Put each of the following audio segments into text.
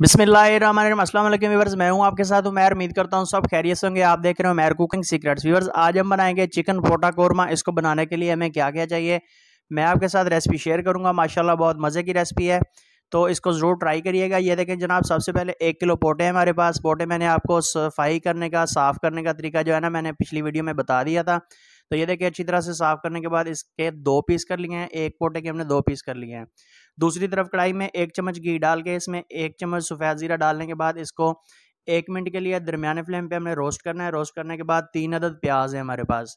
बिस्मिल्लाहिर्रहमानिर्रहीम। अस्सलाम वालेकुम व्यूअर्स, मैं हूं आपके साथ उमैर। उम्मीद करता हूं सब खैरियत से होंगे। आप देख रहे हो उमैर कुकिंग सीक्रेट्स। व्यूअर्स, आज हम बनाएंगे चिकन पोटा कोरमा। इसको बनाने के लिए हमें क्या क्या चाहिए मैं आपके साथ रेसिपी शेयर करूंगा। माशाल्लाह बहुत मज़े की रेसिपी है, तो इसको ज़रूर ट्राई करिएगा। ये देखें जनाब, सबसे पहले 1 किलो पोटे हैं हमारे पास। पोटे मैंने आपको सफाई करने का, साफ़ करने का तरीका जो है ना, मैंने पिछली वीडियो में बता दिया था। तो ये देखिए, अच्छी तरह से साफ़ करने के बाद इसके 2 पीस कर लिए हैं। एक पोटे के हमने 2 पीस कर लिए हैं। दूसरी तरफ कढ़ाई में 1 चम्मच घी डाल के इसमें 1 चम्मच सफ़ेद ज़ीरा डालने के बाद इसको 1 मिनट के लिए दरमियाने फ्लेम पे हमने रोस्ट करना है। रोस्ट करने के बाद 3 अदद प्याज है हमारे पास।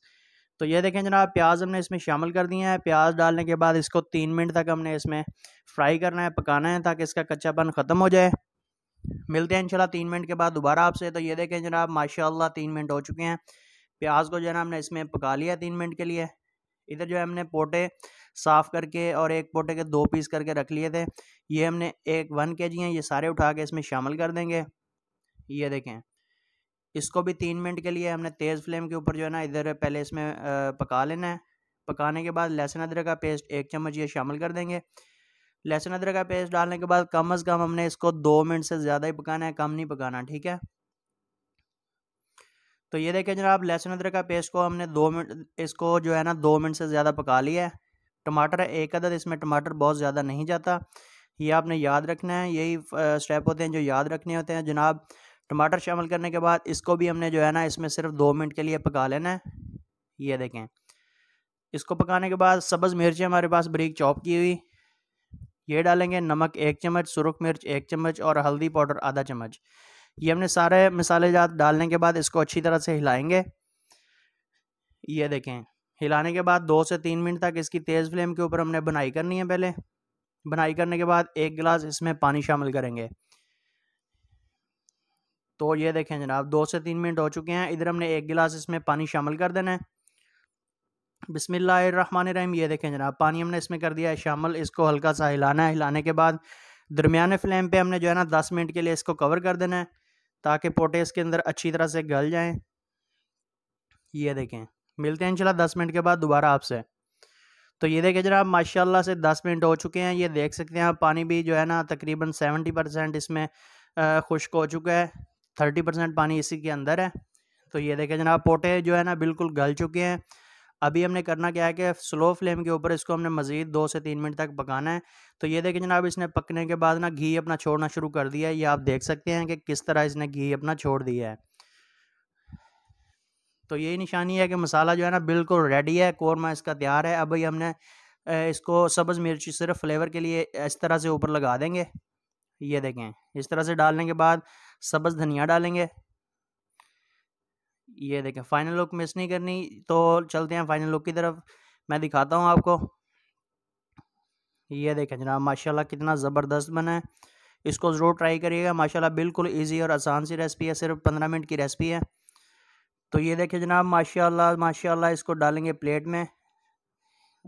तो ये देखें जनाब, प्याज हमने इसमें शामिल कर दिए हैं। प्याज डालने के बाद इसको 3 मिनट तक हमने इसमें फ्राई करना है, पकाना है, ताकि इसका कच्चापन ख़त्म हो जाए। मिलते हैं इंशाल्लाह 3 मिनट के बाद दोबारा आपसे। तो ये देखें जनाब, माशाल्लाह 3 मिनट हो चुके हैं। प्याज को जो है ना हमने इसमें पका लिया 3 मिनट के लिए। इधर जो है हमने पोटे साफ़ करके और एक पोटे के 2 पीस करके रख लिए थे। ये हमने 1 kg हैं, ये सारे उठा के इसमें शामिल कर देंगे। ये देखें, इसको भी 3 मिनट के लिए हमने तेज़ फ्लेम के ऊपर जो है ना इधर पहले इसमें पका लेना है। पकाने के बाद लहसुन अदरक का पेस्ट 1 चम्मच ये शामिल कर देंगे। लहसुन अदरक का पेस्ट डालने के बाद कम अज़ कम हमने इसको 2 मिनट से ज़्यादा ही पकाना है, कम नहीं पकाना, ठीक है। तो ये देखें जनाब, लहसुन अदरक का पेस्ट को हमने 2 मिनट, इसको जो है ना 2 मिनट से ज़्यादा पका लिया है। टमाटर है 1 अदद, इसमें टमाटर बहुत ज़्यादा नहीं जाता, ये आपने याद रखना है। यही स्टेप होते हैं जो याद रखने होते हैं जनाब। टमाटर शामिल करने के बाद इसको भी हमने जो है ना इसमें सिर्फ 2 मिनट के लिए पका लेना है। ये देखें, इसको पकाने के बाद सब्ज़ मिर्चें हमारे पास बारीक चॉप की हुई ये डालेंगे। नमक 1 चम्मच, सुरख मिर्च 1 चम्मच और हल्दी पाउडर आधा चम्मच। ये हमने सारे मसाले जात डालने के बाद इसको अच्छी तरह से हिलाएंगे। ये देखें, हिलाने के बाद 2 से 3 मिनट तक इसकी तेज़ फ्लेम के ऊपर हमने बनाई करनी है। पहले बनाई करने के बाद 1 गिलास इसमें पानी शामिल करेंगे। तो ये देखें जनाब, 2 से 3 मिनट हो चुके हैं। इधर हमने 1 गिलास इसमें पानी शामिल कर देना है। बिस्मिल्लाहिर्रहमानिर्रहीम। ये देखें जनाब, पानी हमने इसमें कर दिया है शामिल। इसको हल्का सा हिलाना है। हिलाने के बाद दरमियाने फ्लेम पे हमने जो है ना 10 मिनट के लिए इसको कवर कर देना है, ताकि पोटे इसके अंदर अच्छी तरह से गल जाएं। ये देखें, मिलते हैं इंशाल्लाह 10 मिनट के बाद दोबारा आपसे। तो ये देखें जनाब, माशाल्लाह से 10 मिनट हो चुके हैं। ये देख सकते हैं आप, पानी भी जो है ना तकरीबन 70% इसमें खुश्क हो चुका है। 30% पानी इसी के अंदर है। तो ये देखें जनाब, पोटे जो है ना बिल्कुल गल चुके हैं। अभी हमने करना क्या है कि स्लो फ्लेम के ऊपर इसको हमने मज़ीद 2 से 3 मिनट तक पकाना है। तो ये देखें जनाब, इसने पकने के बाद ना घी अपना छोड़ना शुरू कर दिया है। ये आप देख सकते हैं कि किस तरह इसने घी अपना छोड़ दिया है। तो यही निशानी है कि मसाला जो है ना बिल्कुल रेडी है, कोरमा इसका तैयार है। अभी हमने इसको सब्ज़ मिर्च सिर्फ फ्लेवर के लिए इस तरह से ऊपर लगा देंगे। ये देखें, इस तरह से डालने के बाद सब्ज़ धनिया डालेंगे। ये देखें, फाइनल लुक मिस नहीं करनी। तो चलते हैं फाइनल लुक की तरफ, मैं दिखाता हूँ आपको। ये देखें जनाब, माशाल्लाह कितना ज़बरदस्त बना है। इसको ज़रूर ट्राई करिएगा। माशाल्लाह बिल्कुल इजी और आसान सी रेसिपी है, सिर्फ 15 मिनट की रेसिपी है। तो ये देखें जनाब, माशाल्लाह माशाल्लाह, इसको डालेंगे प्लेट में।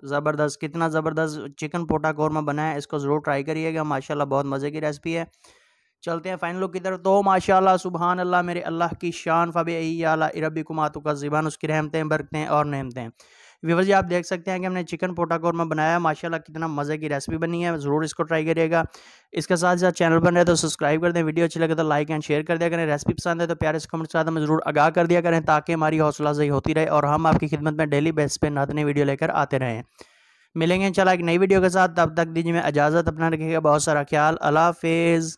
ज़बरदस्त, कितना ज़बरदस्त चिकन पोटा कौरमा बना है। इसको ज़रूर ट्राई करिएगा। माशाल्लाह बहुत मज़े की रेसिपी है। चलते हैं फाइनल लुक की तरफ। तो माशाल्लाह सुबहान अल्लाह, मेरे अल्लाह की शान फ़बीआला रब्बिकुमा तुकज़्ज़िबान, उसकी रहमतें बरकतें और नेमतें। व्यूअर्स जी, आप देख सकते हैं कि हमने चिकन पोटा कौरमा बनाया। माशाल्लाह कितना मज़े की रेसिपी बनी है। ज़रूर इसको ट्राई करिएगा। इसके साथ साथ चैनल पर रहे तो सब्सक्राइब कर दें। वीडियो अच्छी लगे तो लाइक एंड शेयर कर दिया करें। रेसिपी पसंद है तो प्यारे से कमेंट के साथ हमें ज़रूर आगाह कर दिया करें, ताकि हमारी हौसला अफजाई होती रहे और हम आपकी खिदमत में डेली बेस पे नई वीडियो लेकर आते रहें। मिलेंगे इंशाल्लाह एक नई वीडियो के साथ। तब तक दीजिए मैं इजाज़त। अपना रखिएगा बहुत सारा ख्याल। अल्लाह हाफिज़।